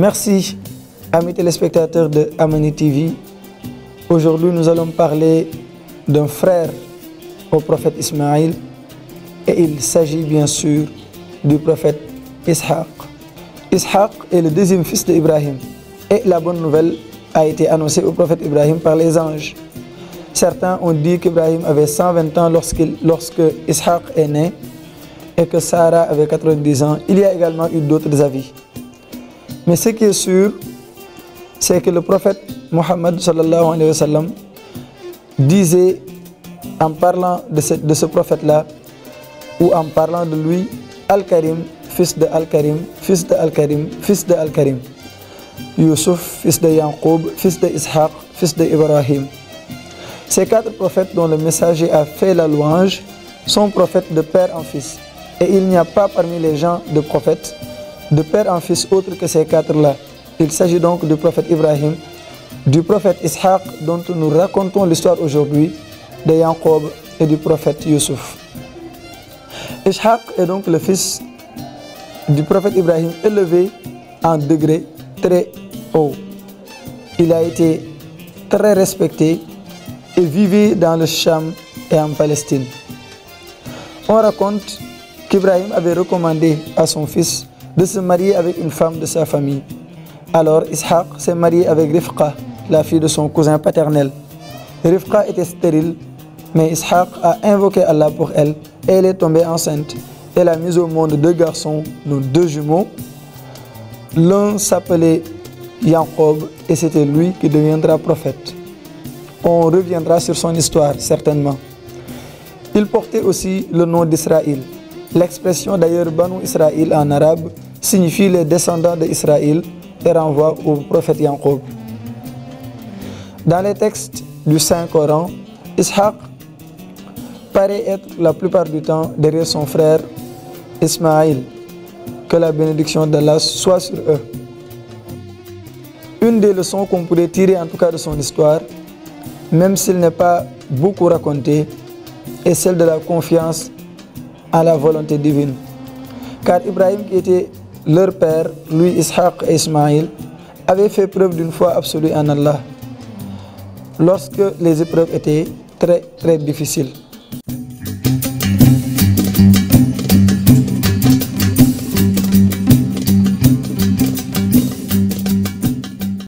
Merci, amis téléspectateurs de Amani TV. Aujourd'hui, nous allons parler d'un frère au prophète Ismaïl et il s'agit bien sûr du prophète Ishaq. Ishaq est le deuxième fils d'Ibrahim et la bonne nouvelle a été annoncée au prophète Ibrahim par les anges. Certains ont dit qu'Ibrahim avait 120 ans lorsque Ishaq est né et que Sarah avait 90 ans. Il y a également eu d'autres avis. Mais ce qui est sûr, c'est que le prophète Mohammed sallallahu alayhi wa sallam disait, en parlant de ce prophète-là, ou en parlant de lui, Al-Karim, fils de Al-Karim, fils de Al-Karim, fils de Al-Karim. Youssouf, fils de Yanqoub, fils de Ishaq, fils de Ibrahim. Ces quatre prophètes dont le messager a fait la louange sont prophètes de père en fils. Et il n'y a pas parmi les gens de prophètes de père en fils autre que ces quatre-là. Il s'agit donc du prophète Ibrahim, du prophète Ishaq dont nous racontons l'histoire aujourd'hui, de Yanqoub et du prophète Youssouf. Ishaq est donc le fils du prophète Ibrahim élevé en degré très haut. Il a été très respecté et vivait dans le Cham et en Palestine. On raconte qu'Ibrahim avait recommandé à son fils de se marier avec une femme de sa famille. Alors Ishaq s'est marié avec Rifqa, la fille de son cousin paternel. Rifqa était stérile, mais Ishaq a invoqué Allah pour elle et elle est tombée enceinte. Elle a mis au monde deux garçons, donc deux jumeaux. L'un s'appelait Yanqoub et c'était lui qui deviendra prophète. On reviendra sur son histoire certainement. Il portait aussi le nom d'Israël. L'expression d'ailleurs Banu Israël en arabe signifie les descendants d'Israël et renvoie au prophète Yanqoub. Dans les textes du Saint-Coran, Ishaq paraît être la plupart du temps derrière son frère Ismaïl. Que la bénédiction d'Allah soit sur eux. Une des leçons qu'on pourrait tirer en tout cas de son histoire, même s'il n'est pas beaucoup raconté, est celle de la confiance à la volonté divine. Car Ibrahim, qui était leur père, lui Ishaq et Ismaïl, avait fait preuve d'une foi absolue en Allah lorsque les épreuves étaient très difficiles.